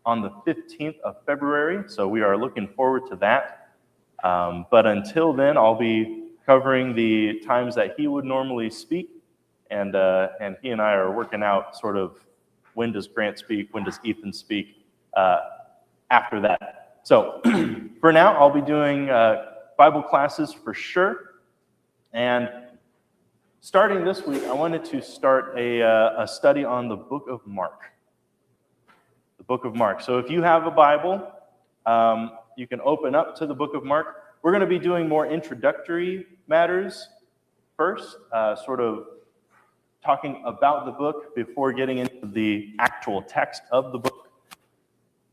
on the 15th of February, so we are looking forward to that. But until then, I'll be covering the times that he would normally speak, and he and I are working out sort of when does Grant speak, when does Ethan speak after that. So for now, I'll be doing Bible classes for sure. And starting this week, I wanted to start a study on the book of Mark. The book of Mark. So if you have a Bible, you can open up to the book of Mark. We're going to be doing more introductory matters first, sort of talking about the book before getting into the actual text of the book.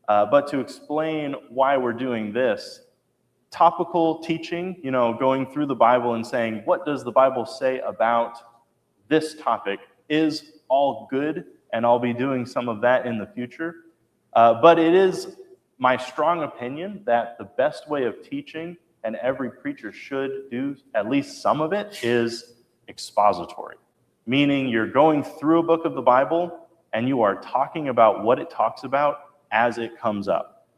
But to explain why we're doing this, topical teaching, going through the Bible and saying, what does the Bible say about this topic, is all good, and I'll be doing some of that in the future. But it is my strong opinion that the best way of teaching, and every preacher should do at least some of it, is expository. Meaning you're going through a book of the Bible and you are talking about what it talks about as it comes up.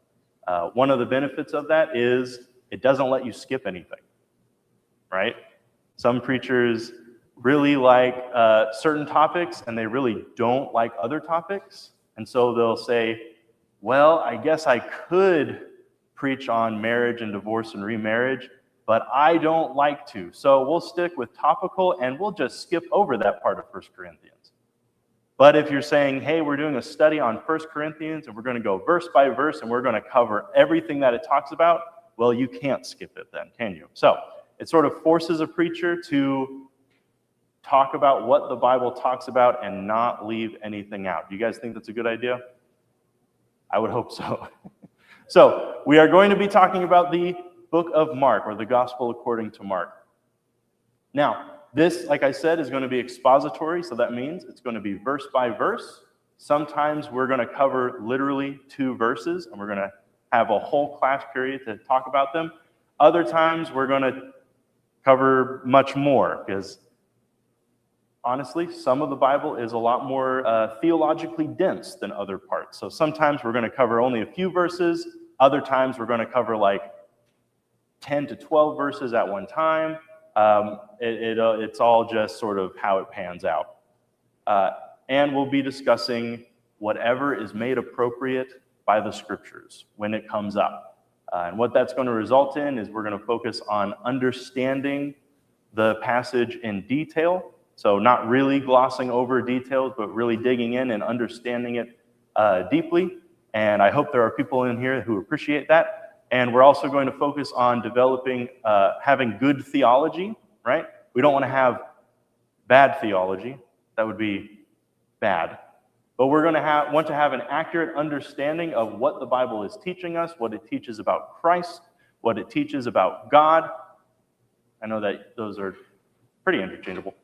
One of the benefits of that is it doesn't let you skip anything, right? Some preachers really like certain topics and they really don't like other topics. And so they'll say, well, I guess I could preach on marriage and divorce and remarriage, but I don't like to. So we'll stick with topical and we'll just skip over that part of 1 Corinthians. But if you're saying, hey, we're doing a study on 1 Corinthians and we're going to go verse by verse and we're going to cover everything that it talks about, well, you can't skip it then, can you? So it sort of forces a preacher to talk about what the Bible talks about and not leave anything out. Do you guys think that's a good idea? I would hope so. So we are going to be talking about the book of Mark, or the Gospel according to Mark. Now, this, like I said, is going to be expository, so that means it's going to be verse by verse. Sometimes we're going to cover literally 2 verses, and we're going to have a whole class period to talk about them. Other times we're going to cover much more, because honestly, some of the Bible is a lot more theologically dense than other parts. So sometimes we're going to cover only a few verses. Other times we're going to cover like 10 to 12 verses at one time. It's all just sort of how it pans out. And we'll be discussing whatever is made appropriate by the scriptures when it comes up. And what that's going to result in is we're going to focus on understanding the passage in detail. So not really glossing over details, but really digging in and understanding it deeply. And I hope there are people in here who appreciate that. And we're also going to focus on developing, having good theology, right? We don't want to have bad theology. That would be bad. But we're going to want to have an accurate understanding of what the Bible is teaching us, what it teaches about Christ, what it teaches about God. I know that those are pretty interchangeable.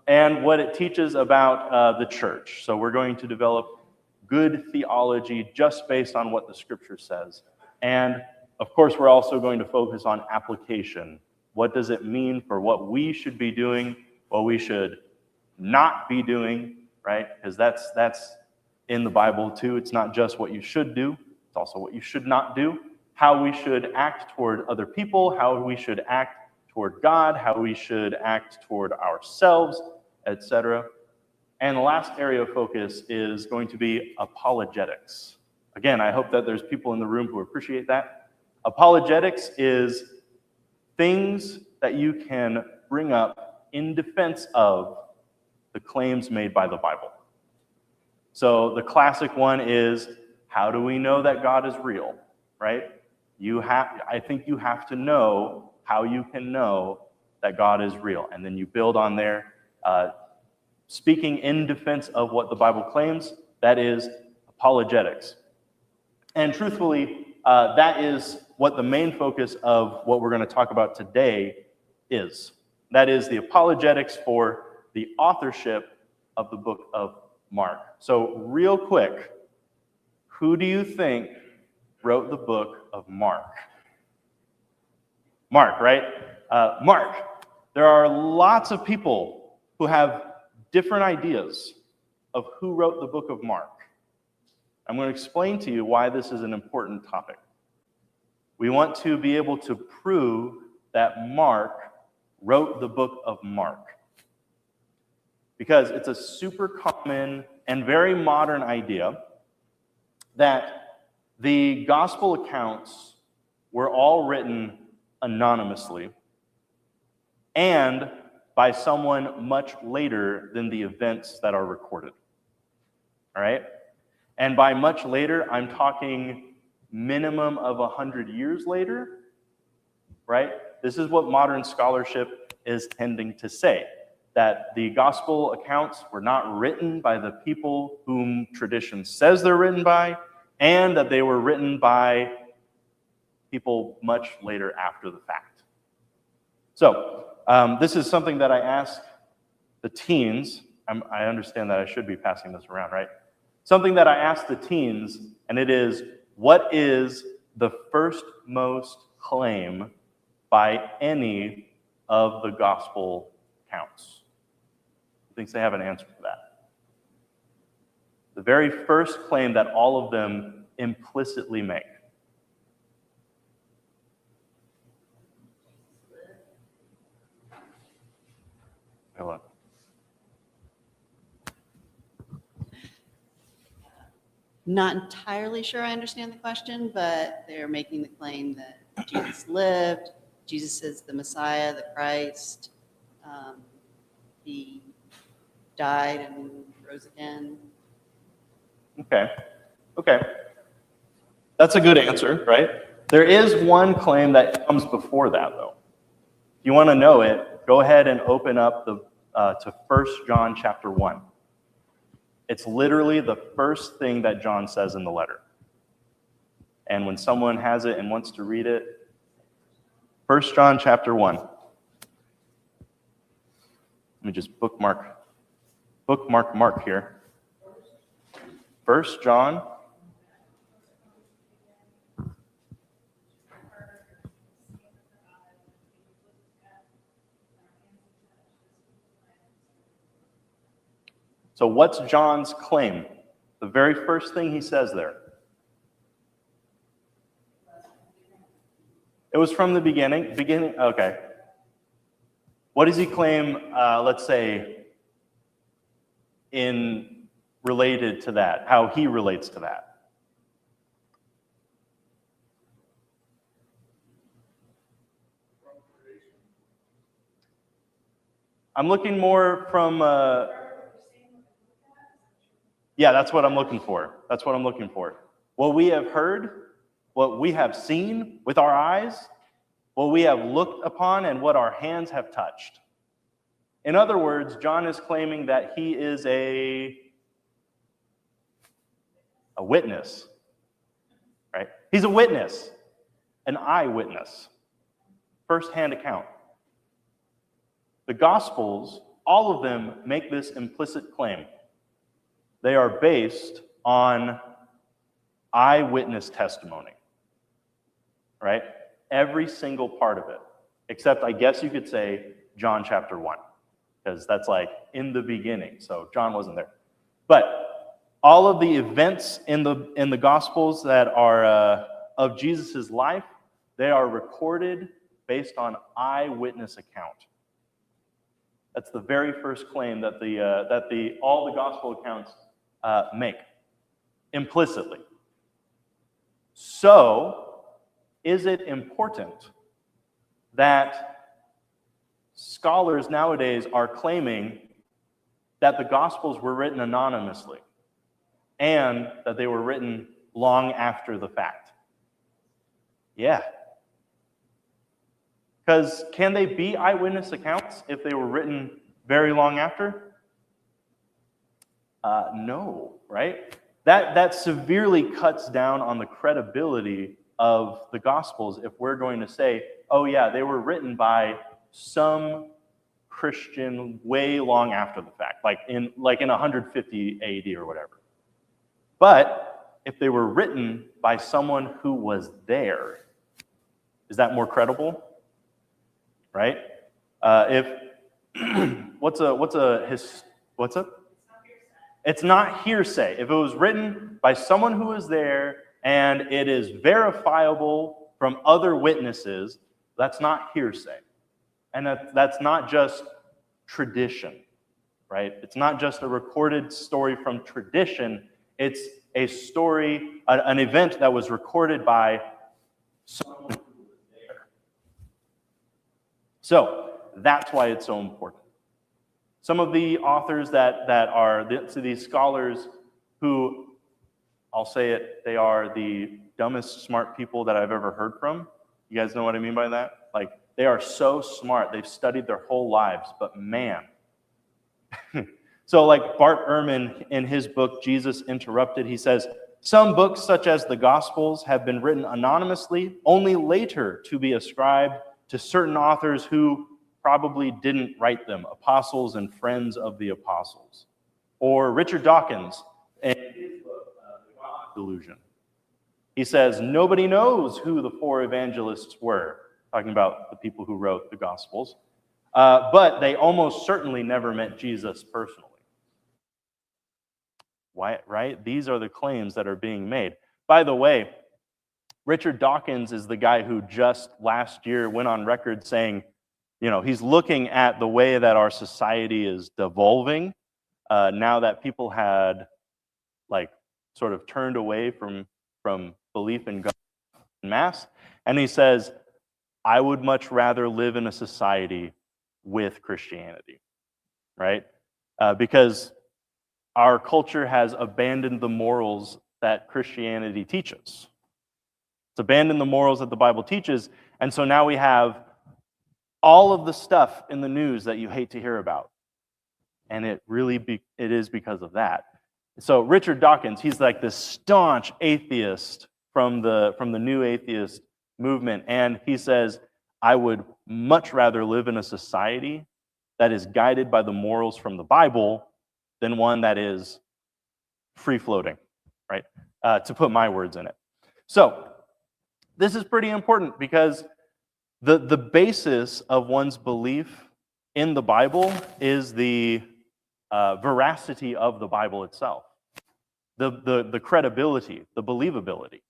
And what it teaches about the church. So we're going to develop good theology just based on what the scripture says. And of course, we're also going to focus on application. What does it mean for what we should be doing, what we should not be doing, right? Because that's in the Bible too. It's not just what you should do, it's also what you should not do. How we should act toward other people, how we should act toward God, how we should act toward ourselves, etc. And the last area of focus is going to be apologetics. Again, I hope that there's people in the room who appreciate that. Apologetics is things that you can bring up in defense of the claims made by the Bible. So the classic one is, how do we know that God is real, right? I think you have to know how you can know that God is real. And then you build on there, speaking in defense of what the Bible claims, that is apologetics. And truthfully, that is what the main focus of what we're going to talk about today is. That is the apologetics for the authorship of the book of Mark. So real quick, who do you think wrote the book of Mark? Mark, right? Mark. There are lots of people who have different ideas of who wrote the book of Mark. I'm going to explain to you why this is an important topic. We want to be able to prove that Mark wrote the book of Mark. Because it's a super common and very modern idea that the gospel accounts were all written anonymously and by someone much later than the events that are recorded. All right? And by much later, I'm talking minimum of 100 years later, right? This is what modern scholarship is tending to say, that the gospel accounts were not written by the people whom tradition says they're written by, and that they were written by people much later after the fact. So this is something that I ask the teens. I understand that I should be passing this around, right? Something that I ask the teens, and it is, what is the first most claim by any of the gospel accounts? Who thinks they have an answer for that? The very first claim that all of them implicitly make. Hello. Not entirely sure I understand the question, but they're making the claim that Jesus lived, Jesus is the Messiah, the Christ, he died and rose again. Okay. That's a good answer, right? There is one claim that comes before that, though. If you want to know it, go ahead and open up to 1 John chapter 1. It's literally the first thing that John says in the letter. And when someone has it and wants to read it, 1 John chapter 1. Let me just bookmark Mark here. 1 John. So what's John's claim? The very first thing he says there. It was from the beginning. Okay. What does he claim, let's say, in related to that, how he relates to that? I'm looking more from... Yeah, that's what I'm looking for. What we have heard, what we have seen with our eyes, what we have looked upon, and what our hands have touched. In other words, John is claiming that he is a witness, right? He's a witness, an eyewitness, first-hand account. The Gospels, all of them make this implicit claim. They are based on eyewitness testimony, right? Every single part of it, except I guess you could say John chapter 1, because that's like in the beginning, so John wasn't there. But all of the events in the Gospels that are of Jesus' life, they are recorded based on eyewitness account. That's the very first claim that all the Gospel accounts make implicitly. So, is it important that scholars nowadays are claiming that the Gospels were written anonymously and that they were written long after the fact? Yeah. Because can they be eyewitness accounts if they were written very long after? No, right? That severely cuts down on the credibility of the Gospels if we're going to say, oh yeah, they were written by some Christian way long after the fact, like in 150 AD or whatever. But if they were written by someone who was there, is that more credible? Right? What's it? It's not hearsay. If it was written by someone who was there and it is verifiable from other witnesses, that's not hearsay. And that's not just tradition, right? It's not just a recorded story from tradition. It's a story, an event that was recorded by someone who was there. So that's why it's so important. Some of the authors that are these scholars who, I'll say it, they are the dumbest smart people that I've ever heard from. You guys know what I mean by that? Like, they are so smart. They've studied their whole lives, but man. So like Bart Ehrman in his book, Jesus Interrupted, he says, some books such as the Gospels have been written anonymously, only later to be ascribed to certain authors who probably didn't write them, apostles and friends of the apostles. Or Richard Dawkins in his book, The God Delusion. He says, nobody knows who the four evangelists were, talking about the people who wrote the Gospels, but they almost certainly never met Jesus personally. Why, right? These are the claims that are being made. By the way, Richard Dawkins is the guy who just last year went on record saying, you know, he's looking at the way that our society is devolving now that people had like sort of turned away from belief in God en masse. And he says, I would much rather live in a society with Christianity, right? Because our culture has abandoned the morals that Christianity teaches. It's abandoned the morals that the Bible teaches, and so now we have all of the stuff in the news that you hate to hear about. And it is because of that. So Richard Dawkins, he's like this staunch atheist from the new atheist movement, and he says, I would much rather live in a society that is guided by the morals from the Bible than one that is free-floating, right? To put my words in it. So this is pretty important because the basis of one's belief in the Bible is the veracity of the Bible itself, the credibility, the believability.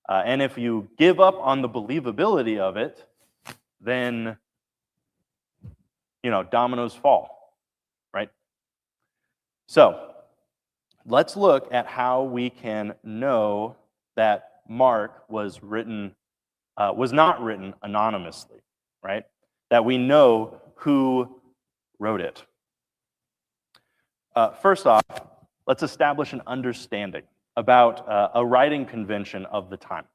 And if you give up on the believability of it, then, you know, dominoes fall, right? So let's look at how we can know that Mark was not written anonymously, right? That we know who wrote it. First off, let's establish an understanding about a writing convention of the time.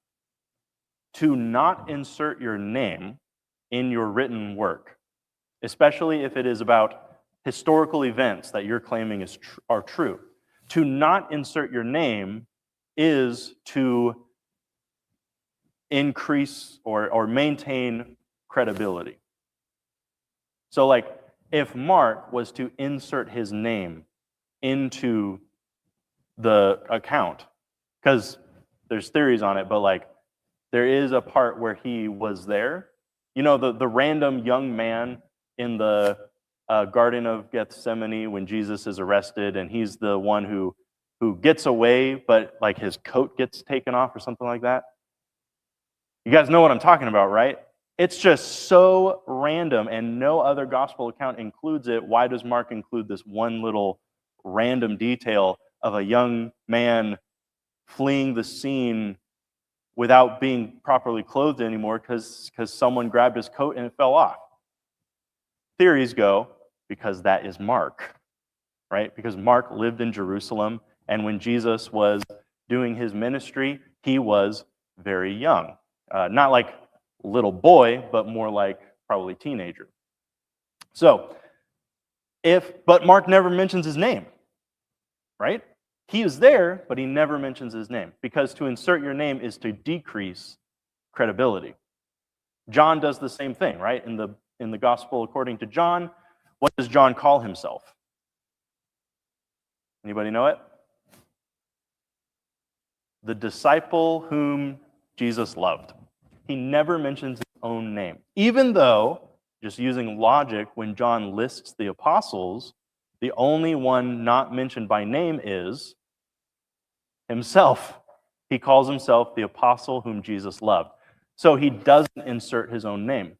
To not insert your name in your written work, especially if it is about historical events that you're claiming are true. To not insert your name is to increase or maintain credibility. So like if Mark was to insert his name into the account, because there's theories on it, but like there is a part where he was there. You know, the random young man in the Garden of Gethsemane when Jesus is arrested, and he's the one who gets away, but like his coat gets taken off or something like that. You guys know what I'm talking about, right? It's just so random, and no other gospel account includes it. Why does Mark include this one little random detail of a young man fleeing the scene without being properly clothed anymore because someone grabbed his coat and it fell off? Theories go, because that is Mark, right? Because Mark lived in Jerusalem, and when Jesus was doing his ministry, he was very young. Not like little boy, but more like probably teenager. So, but Mark never mentions his name, right? He is there, but he never mentions his name, because to insert your name is to decrease credibility. John does the same thing, right? In the gospel according to John, what does John call himself? Anybody know it? The disciple whom Jesus loved. He never mentions his own name, even though, just using logic, when John lists the apostles, The only one not mentioned by name is himself. He calls himself the apostle whom Jesus loved. So he doesn't insert his own name.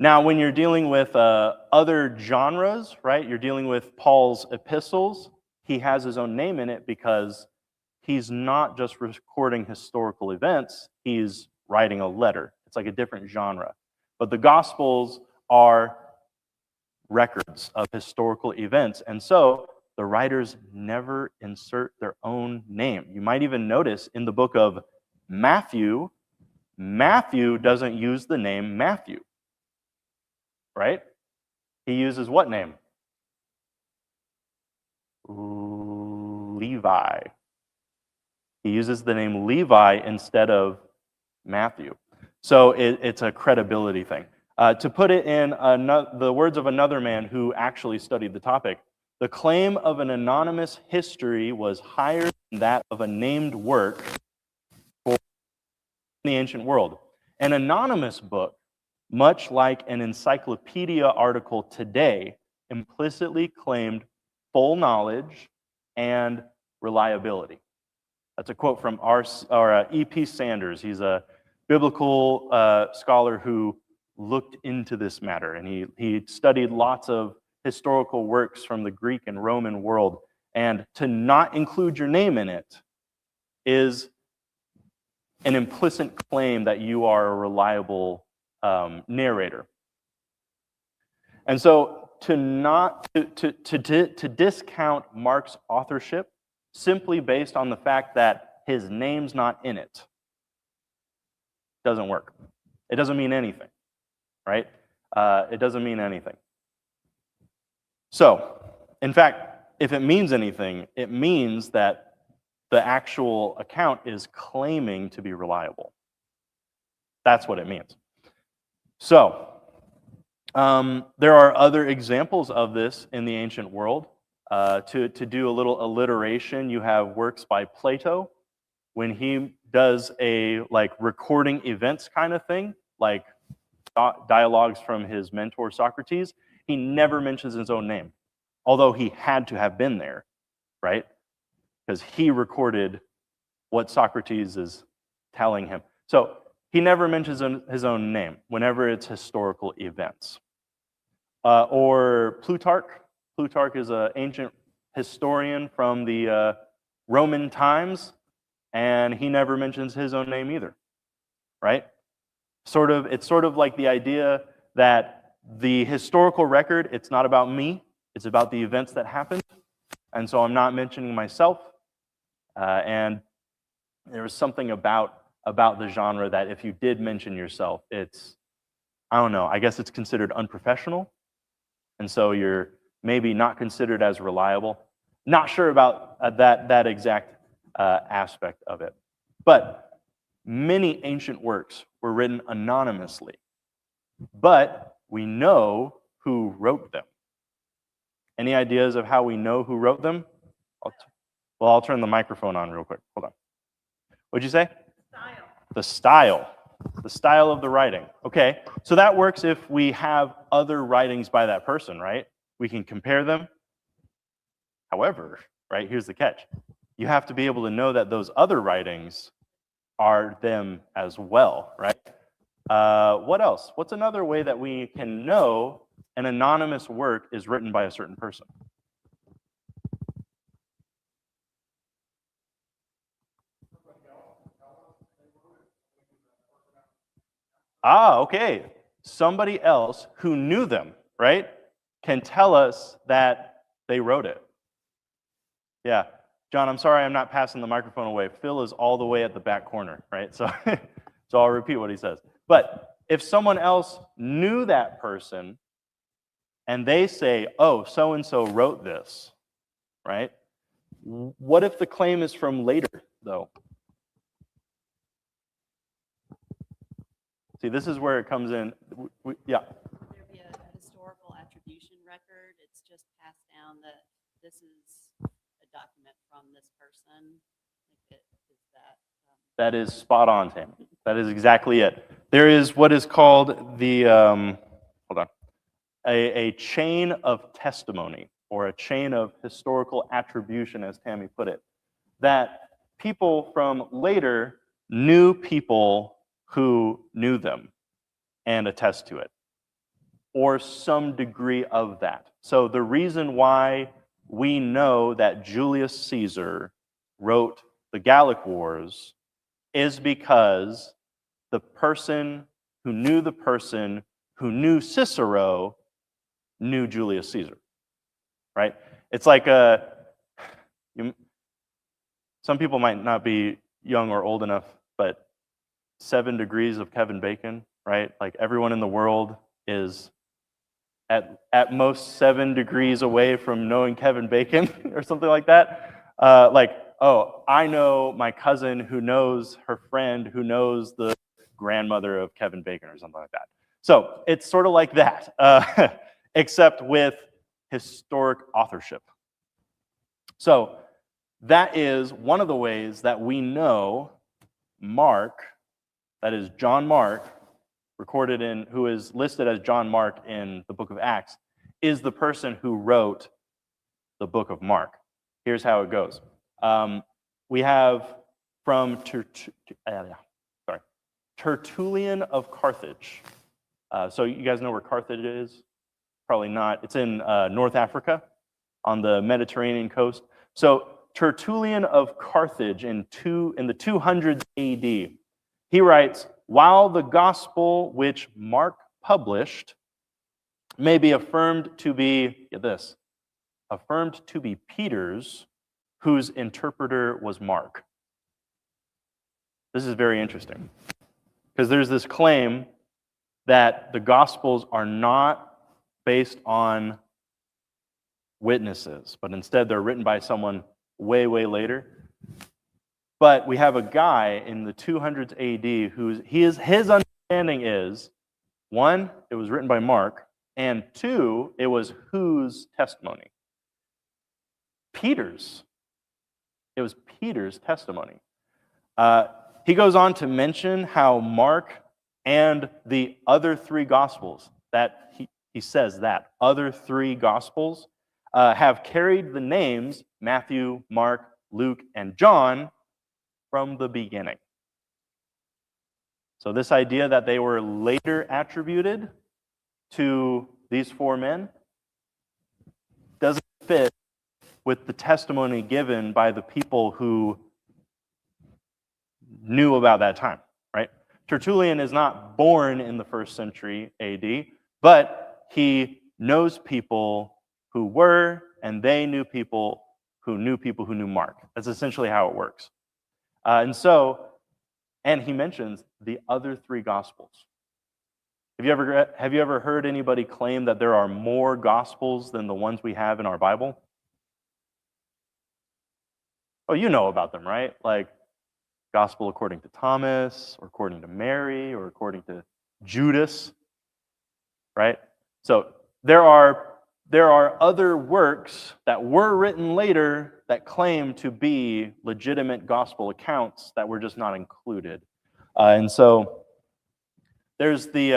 Now, when you're dealing with other genres, right, you're dealing with Paul's epistles, he has his own name in it because he's not just recording historical events, he's writing a letter. It's like a different genre. But the Gospels are records of historical events, and so the writers never insert their own name. You might even notice in the book of Matthew, Matthew doesn't use the name Matthew, right? He uses what name? Levi. He uses the name Levi instead of Matthew. So it's a credibility thing. To put it in the words of another man who actually studied the topic, the claim of an anonymous history was higher than that of a named work for the ancient world. An anonymous book, much like an encyclopedia article today, implicitly claimed full knowledge and reliability. That's a quote from E.P. Sanders. He's a biblical scholar who looked into this matter, and he studied lots of historical works from the Greek and Roman world. And to not include your name in it is an implicit claim that you are a reliable narrator. And so to discount Mark's authorship simply based on the fact that his name's not in it doesn't work. It doesn't mean anything, right? It doesn't mean anything. So, in fact, if it means anything, it means that the actual account is claiming to be reliable. That's what it means. So, there are other examples of this in the ancient world. To do a little alliteration, you have works by Plato when he does a recording events kind of thing, like dialogues from his mentor Socrates. He never mentions his own name, although he had to have been there, right? Because he recorded what Socrates is telling him. So he never mentions his own name whenever it's historical events. Or Plutarch. Plutarch is an ancient historian from the Roman times, and he never mentions his own name either, right? It's sort of like the idea that the historical record, it's not about me, it's about the events that happened, and so I'm not mentioning myself. And there was something about the genre that if you did mention yourself, it's, I don't know, I guess it's considered unprofessional, and so you're maybe not considered as reliable. Not sure about that exact aspect of it. But many ancient works were written anonymously, but we know who wrote them. Any ideas of how we know who wrote them? I'll turn the microphone on real quick. Hold on. What'd you say? The style. The style of the writing. Okay, so that works if we have other writings by that person, right? We can compare them. However, right, here's the catch. You have to be able to know that those other writings are them as well, right? What else? What's another way that we can know an anonymous work is written by a certain person? Okay. Somebody else who knew them, right, can tell us that they wrote it. Yeah. John, I'm sorry I'm not passing the microphone away. Phil is all the way at the back corner, right? So, so I'll repeat what he says. But if someone else knew that person and they say, oh, so-and-so wrote this, right? What if the claim is from later, though? See, this is where it comes in. Yeah. There be a historical attribution record. It's just passed down that this is a document from this person. That is spot on, Tim. That is exactly it. There is what is called the, hold on, a chain of testimony or a chain of historical attribution, as Tammy put it, that people from later knew people who knew them and attest to it, or some degree of that. So the reason why we know that Julius Caesar wrote the Gallic Wars is because the person who knew Cicero knew Julius Caesar, right? It's like some people might not be young or old enough, but 7 Degrees of Kevin Bacon, right? Like everyone in the world is at most 7 degrees away from knowing Kevin Bacon or something like that. Oh, I know my cousin who knows her friend who knows the grandmother of Kevin Bacon or something like that. So it's sort of like that, except with historic authorship. So that is one of the ways that we know Mark, that is John Mark, who is listed as John Mark in the book of Acts, is the person who wrote the book of Mark. Here's how it goes. We have from Tertullian of Carthage. So you guys know where Carthage is? Probably not. It's in North Africa on the Mediterranean coast. So Tertullian of Carthage in the 200s AD, he writes, while the gospel which Mark published may be affirmed to be, get this, affirmed to be Peter's, whose interpreter was Mark. This is very interesting because there's this claim that the gospels are not based on witnesses, but instead they're written by someone way, way later. But we have a guy in the 200s AD his understanding is, 1, it was written by Mark, and 2, it was whose testimony? Peter's. It was Peter's testimony. He goes on to mention how Mark and the other 3 gospels, that he says that other 3 gospels have carried the names Matthew, Mark, Luke, and John from the beginning. So this idea that they were later attributed to these 4 men doesn't fit with the testimony given by the people who knew about that time, right? Tertullian is not born in the 1st century AD, but he knows people who were, and they knew people who knew Mark. That's essentially how it works. And he mentions the other 3 gospels. Have you ever heard anybody claim that there are more gospels than the ones we have in our Bible? Oh, you know about them, right? Like gospel according to Thomas, or according to Mary, or according to Judas, right? So there are other works that were written later that claim to be legitimate gospel accounts that were just not included. And so there's the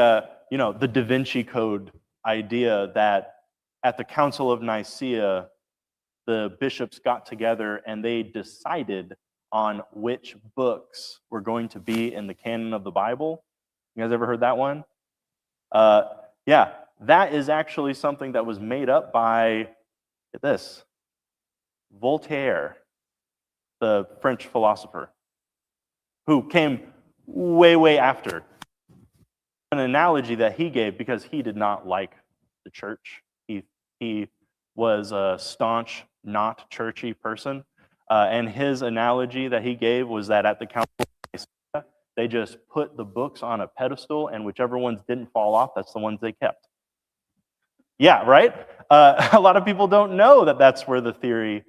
Da Vinci Code idea that at the Council of Nicaea, the bishops got together and they decided on which books were going to be in the canon of the Bible. You guys ever heard that one? Yeah, that is actually something that was made up by, get this, Voltaire, the French philosopher, who came way, way after. An analogy that he gave, because he did not like the church. He was a staunch, not churchy person. And his analogy that he gave was that at the Council of Nicaea, they just put the books on a pedestal, and whichever ones didn't fall off, that's the ones they kept. Yeah, right? A lot of people don't know that that's where the theory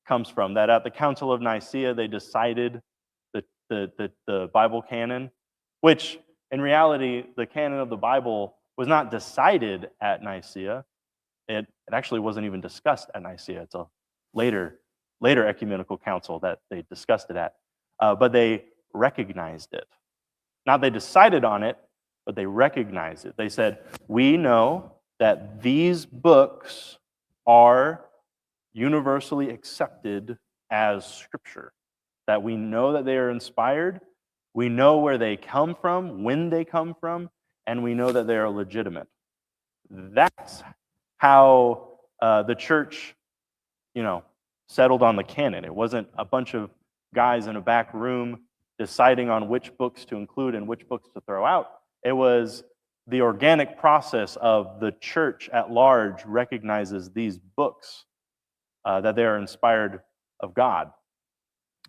comes from, that at the Council of Nicaea, they decided the Bible canon, which in reality, the canon of the Bible was not decided at Nicaea. It actually wasn't even discussed at Nicaea. It's a later ecumenical council that they discussed it at. But they recognized it. Not they decided on it, but they recognized it. They said, we know that these books are universally accepted as Scripture, that we know that they are inspired, we know where they come from, when they come from, and we know that they are legitimate. That's how the church, settled on the canon. It wasn't a bunch of guys in a back room deciding on which books to include and which books to throw out. It was the organic process of the church at large recognizes these books, that they are inspired of God.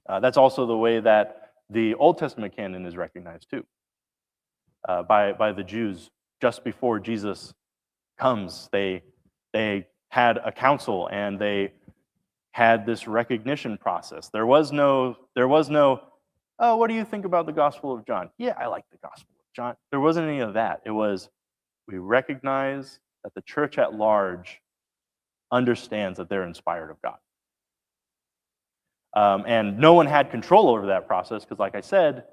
That's also the way that the Old Testament canon is recognized too, by the Jews. Just before Jesus comes, they had a council and they had this recognition process. There was no, oh, what do you think about the Gospel of John? Yeah, I like the Gospel of John. There wasn't any of that. It was, we recognize that the church at large understands that they're inspired of God. And no one had control over that process because, like I said,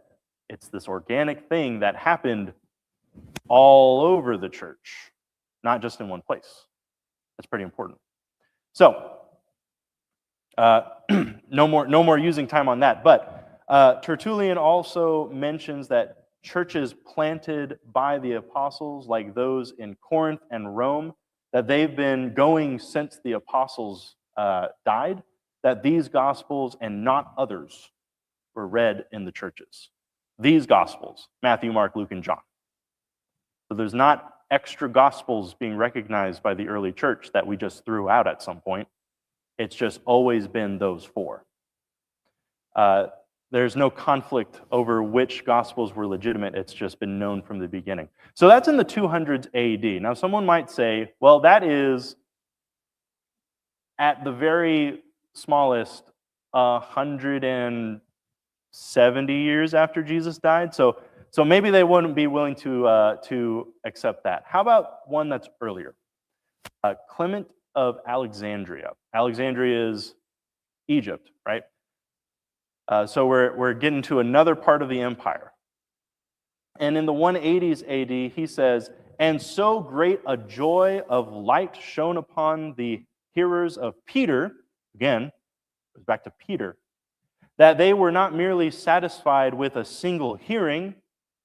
it's this organic thing that happened all over the church, not just in one place. That's pretty important. So, no more using time on that. But Tertullian also mentions that churches planted by the apostles, like those in Corinth and Rome, that they've been going since the apostles died, that these gospels and not others were read in the churches. These gospels, Matthew, Mark, Luke, and John. So there's not extra gospels being recognized by the early church that we just threw out at some point. It's just always been those four. There's no conflict over which gospels were legitimate. It's just been known from the beginning. So that's in the 200s AD. Now, someone might say, well, that is at the very smallest 170 years after Jesus died. So maybe they wouldn't be willing to accept that. How about one that's earlier? Clement of Alexandria. Alexandria is Egypt, right? So we're getting to another part of the empire. And in the 180s AD, he says, and so great a joy of light shone upon the hearers of Peter, again, goes back to Peter, that they were not merely satisfied with a single hearing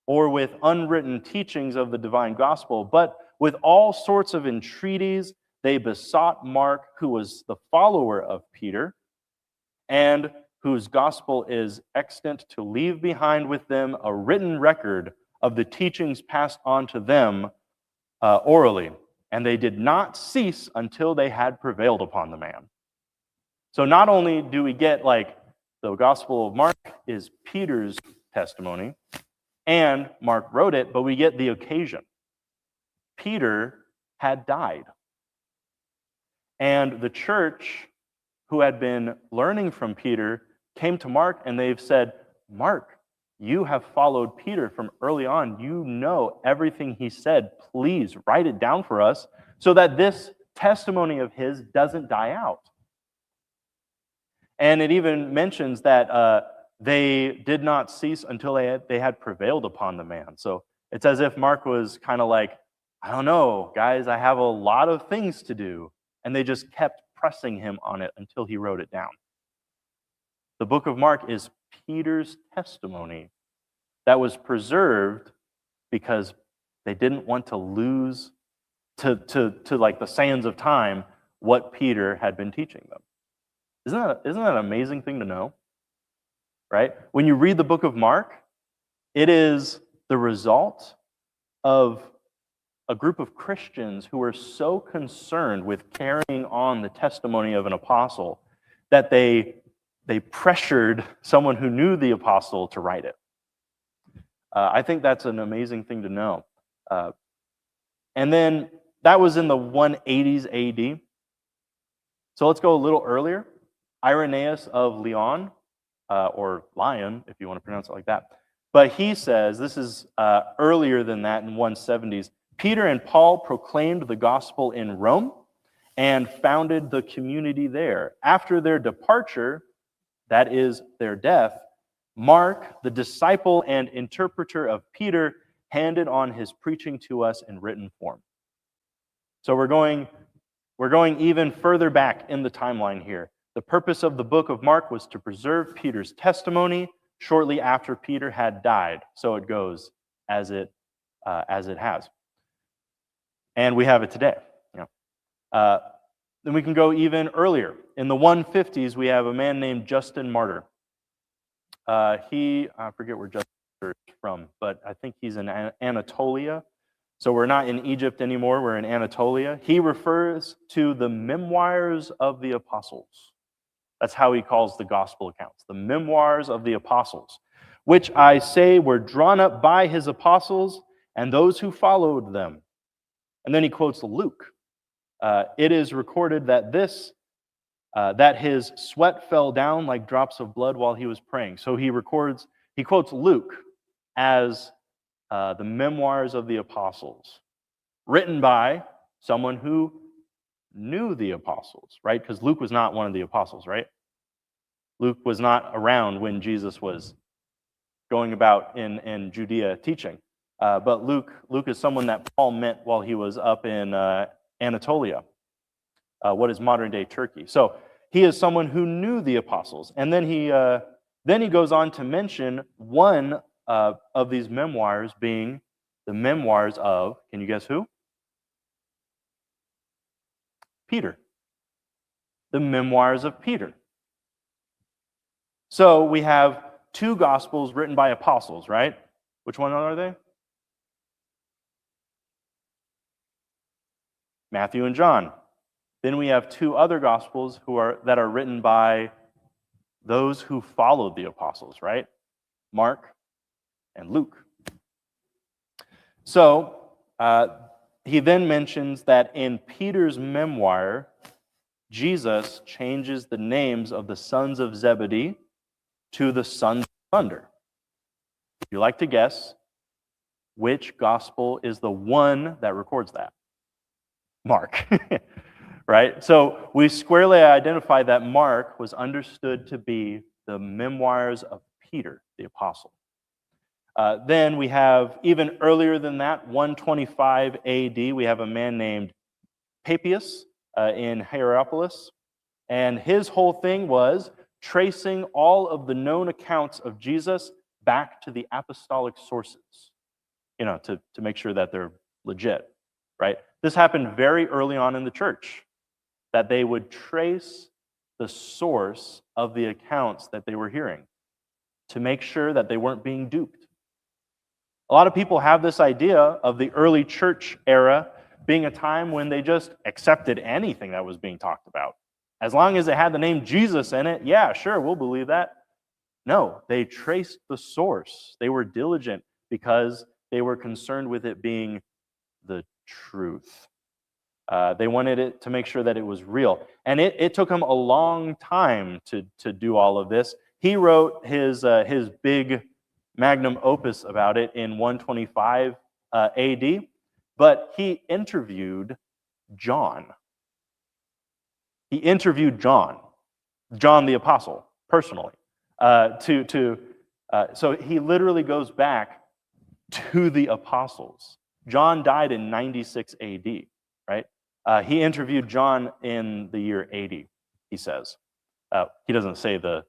or with unwritten teachings of the divine gospel, but with all sorts of entreaties, they besought Mark, who was the follower of Peter, and whose gospel is extant, to leave behind with them a written record of the teachings passed on to them orally. And they did not cease until they had prevailed upon the man. So not only do we get the Gospel of Mark is Peter's testimony, and Mark wrote it, but we get the occasion. Peter had died. And the church, who had been learning from Peter, came to Mark and they've said, Mark, you have followed Peter from early on. You know everything he said. Please write it down for us so that this testimony of his doesn't die out. And it even mentions that they did not cease until they had prevailed upon the man. So it's as if Mark was kind of like, I don't know, guys, I have a lot of things to do. And they just kept pressing him on it until he wrote it down. The book of Mark is Peter's testimony that was preserved because they didn't want to lose to the sands of time what Peter had been teaching them. Isn't that an amazing thing to know? Right? When you read the book of Mark, it is the result of a group of Christians who were so concerned with carrying on the testimony of an apostle that they pressured someone who knew the apostle to write it. I think that's an amazing thing to know. And then that was in the 180s AD. So let's go a little earlier. Irenaeus of Lyon, or Lyon, if you want to pronounce it like that. But he says, this is earlier than that in 170s, Peter and Paul proclaimed the gospel in Rome and founded the community there. After their departure, that is their death, Mark, the disciple and interpreter of Peter, handed on his preaching to us in written form. So we're going even further back in the timeline here. The purpose of the book of Mark was to preserve Peter's testimony shortly after Peter had died. So it goes as it has. And we have it today. Then we can go even earlier. In the 150s, we have a man named Justin Martyr. I forget where Justin is from, but I think he's in Anatolia. So we're not in Egypt anymore, we're in Anatolia. He refers to the memoirs of the apostles. That's how he calls the gospel accounts, the memoirs of the apostles, which I say were drawn up by his apostles and those who followed them. And then he quotes Luke. It is recorded that that his sweat fell down like drops of blood while he was praying. So he quotes Luke as the memoirs of the apostles, written by someone who knew the apostles, right? Because Luke was not one of the apostles, right? Luke was not around when Jesus was going about in Judea teaching. But Luke is someone that Paul met while he was up in Anatolia, what is modern-day Turkey. So he is someone who knew the apostles. And then he goes on to mention one of these memoirs being the memoirs of, can you guess who? Peter. The memoirs of Peter. So we have two gospels written by apostles, right? Which one are they? Matthew and John. Then we have two other gospels that are written by those who followed the apostles, right? Mark and Luke. So he then mentions that in Peter's memoir, Jesus changes the names of the sons of Zebedee to the sons of thunder. If you like to guess, which gospel is the one that records that? Mark, right? So we squarely identify that Mark was understood to be the memoirs of Peter, the apostle. Then we have, even earlier than that, 125 AD, we have a man named Papias in Hierapolis. And his whole thing was tracing all of the known accounts of Jesus back to the apostolic sources, to make sure that they're legit, right? This happened very early on in the church, that they would trace the source of the accounts that they were hearing to make sure that they weren't being duped. A lot of people have this idea of the early church era being a time when they just accepted anything that was being talked about. As long as it had the name Jesus in it, yeah, sure, we'll believe that. No, they traced the source. They were diligent because they were concerned with it being the truth. They wanted it to make sure that it was real. And it took him a long time to do all of this. He wrote his big magnum opus about it in 125 AD, but he interviewed John. He interviewed John the apostle, personally. So he literally goes back to the apostles. John died in 96 AD, right? He interviewed John in the year 80, he says. He doesn't say the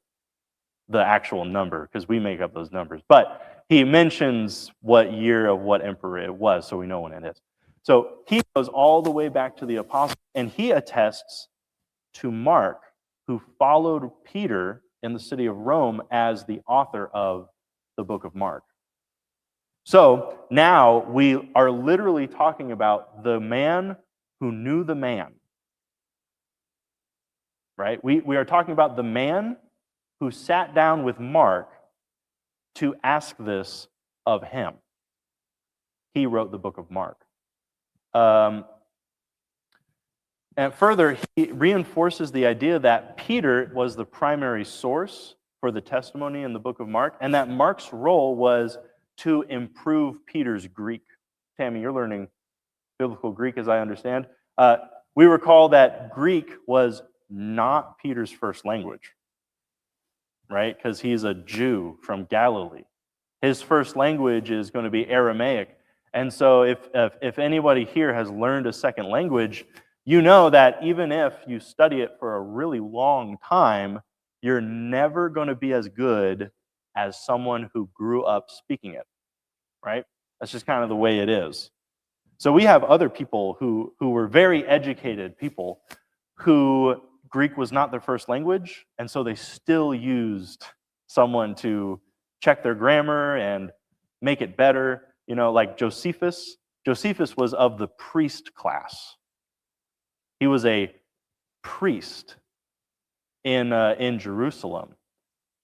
actual number because we make up those numbers, but he mentions what year of what emperor it was, so we know when it is. So he goes all the way back to the apostles, and he attests to Mark, who followed Peter in the city of Rome as the author of the book of Mark. So now we are literally talking about the man who knew the man, right? We are talking about the man who sat down with Mark to ask this of him. He wrote the book of Mark. And further, he reinforces the idea that Peter was the primary source for the testimony in the book of Mark, and that Mark's role was to improve Peter's Greek. Tammy, you're learning biblical Greek, as I understand. We recall that Greek was not Peter's first language, right? Because he's a Jew from Galilee. His first language is going to be Aramaic. And so if anybody here has learned a second language, you know that even if you study it for a really long time, you're never going to be as good as someone who grew up speaking it, right? That's just kind of the way it is. So we have other people who were very educated people who Greek was not their first language, and so they still used someone to check their grammar and make it better. You know, like Josephus. Josephus was of the priest class. He was a priest in Jerusalem,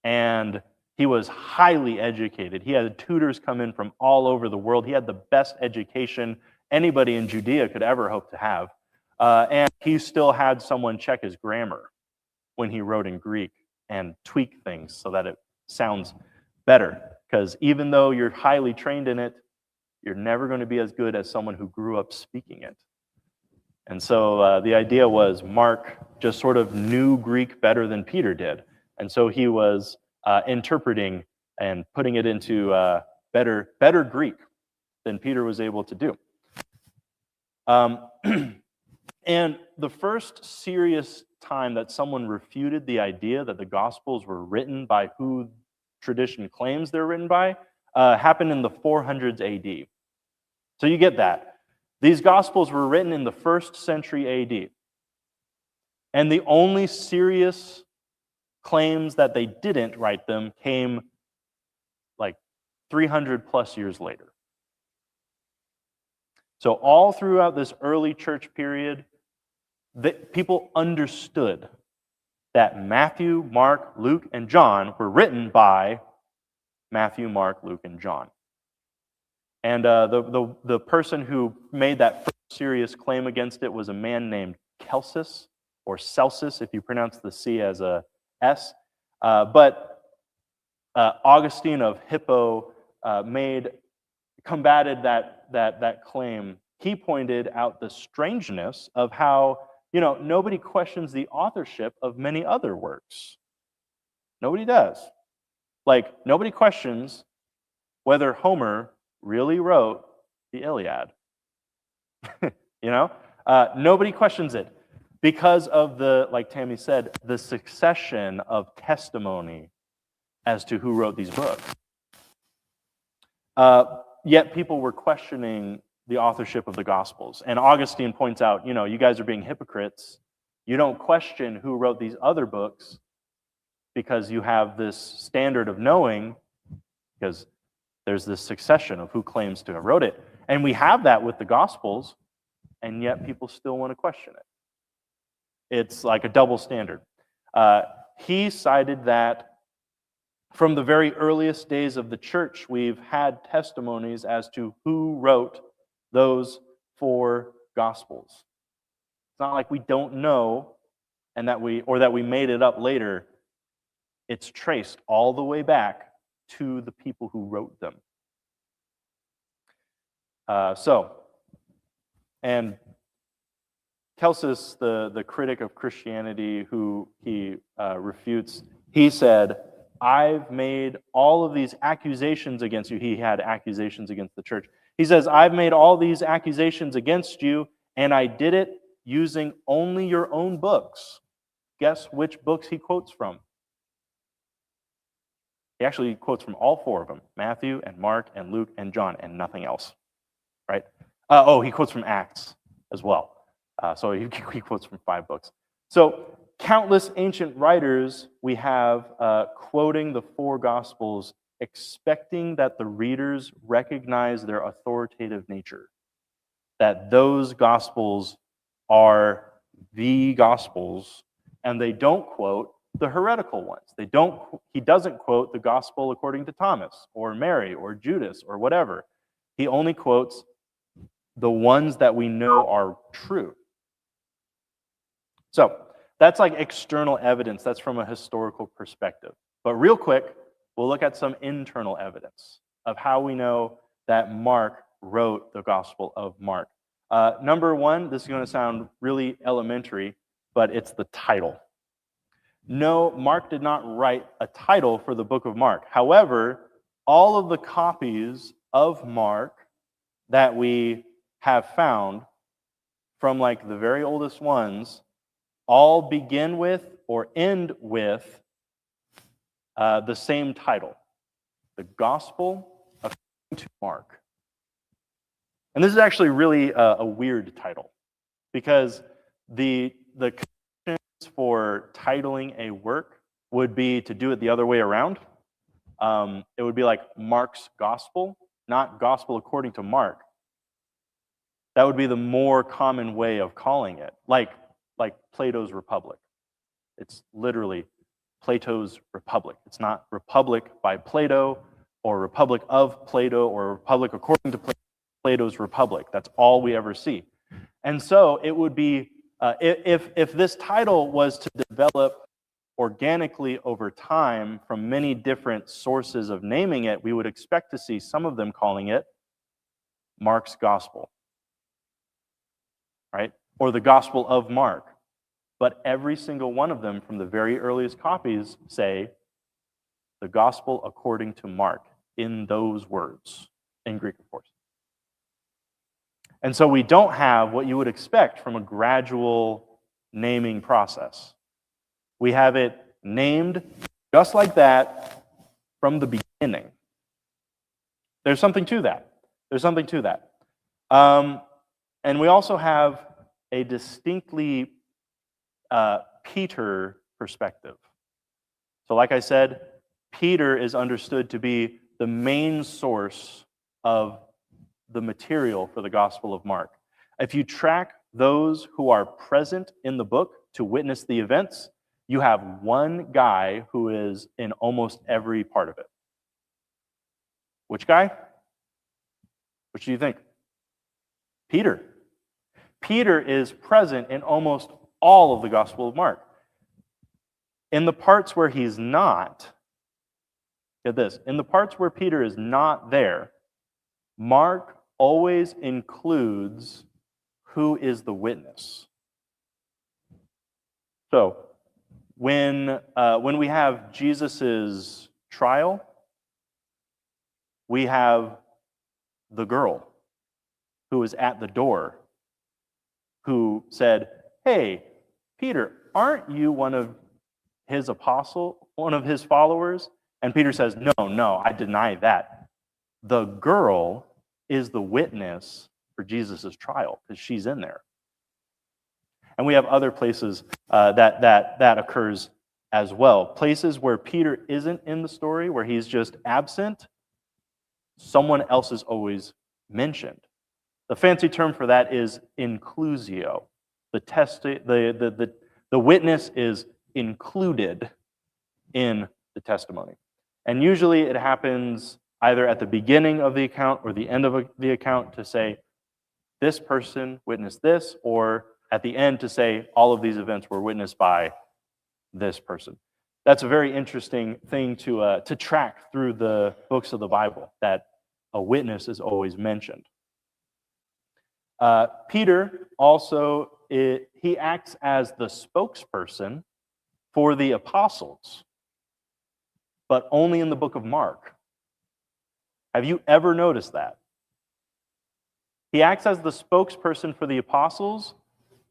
and he was highly educated. He had tutors come in from all over the world. He had the best education anybody in Judea could ever hope to have. And he still had someone check his grammar when he wrote in Greek and tweak things so that it sounds better. Because even though you're highly trained in it, you're never going to be as good as someone who grew up speaking it. And so the idea was Mark just sort of knew Greek better than Peter did. And so he was interpreting and putting it into better Greek than Peter was able to do. And the first serious time that someone refuted the idea that the Gospels were written by who tradition claims they're written by happened in the 400s AD. So you get that. These Gospels were written in the 1st century AD. And the only serious claims that they didn't write them came like 300 plus years later. So all throughout this early church period, people understood that Matthew, Mark, Luke, and John were written by Matthew, Mark, Luke, and John. And the person who made that first serious claim against it was a man named Celsus, or Celsus, if you pronounce the C as a S. But Augustine of Hippo combated that claim. He pointed out the strangeness of how, nobody questions the authorship of many other works. Nobody does. Like, nobody questions whether Homer really wrote the Iliad. Nobody questions it because of like Tammy said, the succession of testimony as to who wrote these books. Yet people were questioning the authorship of the Gospels. And Augustine points out, you guys are being hypocrites. You don't question who wrote these other books because you have this standard of knowing, because there's this succession of who claims to have wrote it. And we have that with the Gospels, and yet people still want to question it. It's like a double standard. He cited that from the very earliest days of the church, we've had testimonies as to who wrote those 4 Gospels. It's not like we don't know and that we made it up later. It's traced all the way back to the people who wrote them. And Celsus, the critic of Christianity who he refutes, he said, I've made all of these accusations against you. He had accusations against the church. He says, I've made all these accusations against you, and I did it using only your own books. Guess which books he quotes from? He actually quotes from all 4 of them, Matthew and Mark and Luke and John, and nothing else, right? He quotes from Acts as well. So he quotes from 5 books. So countless ancient writers we have quoting the 4 Gospels, expecting that the readers recognize their authoritative nature, that those Gospels are the Gospels, and they don't quote the heretical ones. He doesn't quote the Gospel according to Thomas or Mary or Judas or whatever. He only quotes the ones that we know are true. So that's like external evidence. That's from a historical perspective. But real quick, we'll look at some internal evidence of how we know that Mark wrote the Gospel of Mark. Number 1, this is going to sound really elementary, but it's the title. No, Mark did not write a title for the book of Mark. However, all of the copies of Mark that we have found from like the very oldest ones all begin with or end with the same title, the Gospel according to Mark. And this is actually really a weird title because the conditions for titling a work would be to do it the other way around. It would be like Mark's Gospel, not Gospel according to Mark. That would be the more common way of calling it, like Plato's Republic. It's literally Plato's Republic. It's not Republic by Plato or Republic of Plato or Republic according to Plato's Republic. That's all we ever see. And so it would be, if this title was to develop organically over time from many different sources of naming it, we would expect to see some of them calling it Mark's Gospel, right? Or the Gospel of Mark. But every single one of them from the very earliest copies say the Gospel according to Mark in those words, in Greek, of course. And so we don't have what you would expect from a gradual naming process. We have it named just like that from the beginning. There's something to that. There's something to that. And we also have a distinctly Peter perspective. So like I said, Peter is understood to be the main source of the material for the Gospel of Mark. If you track those who are present in the book to witness the events, you have one guy who is in almost every part of it. Which guy? Which do you think? Peter. Peter is present in almost all of the Gospel of Mark. In the parts where he's not, get this, in the parts where Peter is not there, Mark always includes who is the witness. So, when we have Jesus's trial, we have the girl who was at the door who said, "Hey, Peter, aren't you one of his followers?" And Peter says, No, I deny that. The girl is the witness for Jesus' trial because she's in there. And we have other places that occurs as well. Places where Peter isn't in the story, where he's just absent, someone else is always mentioned. The fancy term for that is inclusio. The witness is included in the testimony. And usually it happens either at the beginning of the account or the end of the account to say, this person witnessed this, or at the end to say, all of these events were witnessed by this person. That's a very interesting thing to track through the books of the Bible, that a witness is always mentioned. Peter also, he acts as the spokesperson for the apostles, but only in the book of Mark. Have you ever noticed that? He acts as the spokesperson for the apostles,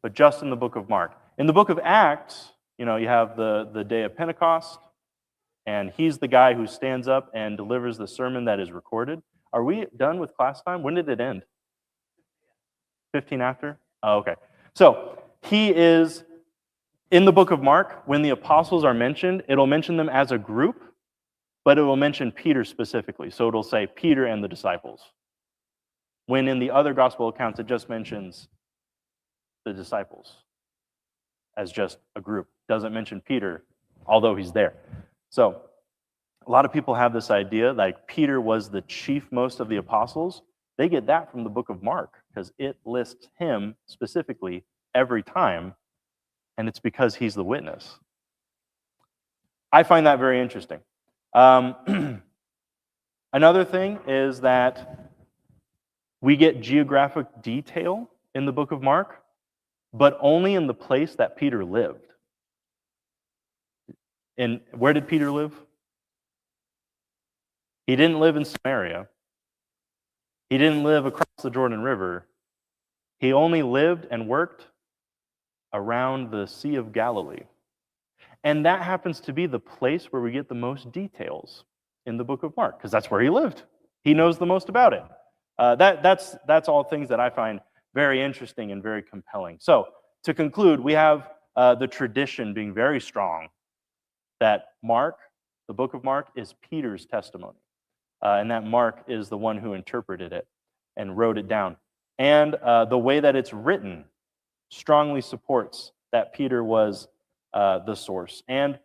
but just in the book of Mark. In the book of Acts, you have the day of Pentecost, and he's the guy who stands up and delivers the sermon that is recorded. Are we done with class time? When did it end? 15 after? Oh, okay. So he is in the book of Mark. When the apostles are mentioned, it'll mention them as a group, but it will mention Peter specifically. So it'll say Peter and the disciples. When in the other gospel accounts, it just mentions the disciples as just a group. Doesn't mention Peter, although he's there. So a lot of people have this idea like Peter was the chief most of the apostles. They get that from the book of Mark because it lists him specifically every time, and it's because he's the witness. I find that very interesting. Another thing is that we get geographic detail in the book of Mark, but only in the place that Peter lived. And where did Peter live? He didn't live in Samaria. He didn't live across the Jordan River, he only lived and worked around the Sea of Galilee. And that happens to be the place where we get the most details in the book of Mark, because that's where he lived. He knows the most about it. That's all things that I find very interesting and very compelling. So to conclude, we have the tradition being very strong that Mark, the book of Mark, is Peter's testimony. And that Mark is the one who interpreted it and wrote it down. And the way that it's written strongly supports that Peter was the source. And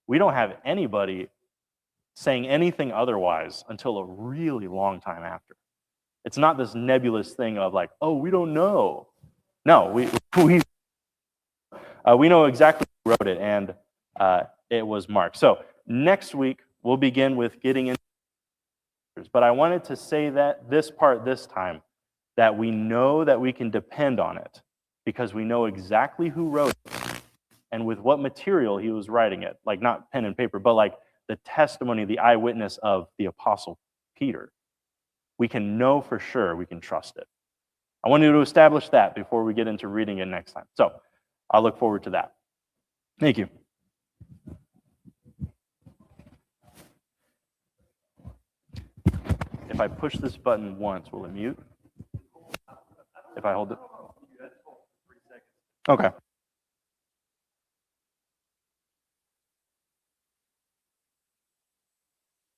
we don't have anybody saying anything otherwise until a really long time after. It's not this nebulous thing of like, oh, we don't know. No, we know exactly who wrote it, and it was Mark. So next week, we'll begin with getting into, but I wanted to say that this part this time, that we know that we can depend on it because we know exactly who wrote it and with what material he was writing it, like not pen and paper, but like the testimony, the eyewitness of the Apostle Peter. We can know for sure, we can trust it. I wanted to establish that before we get into reading it next time. So I'll look forward to that. Thank you. If I push this button once, will it mute? If I hold it? Okay.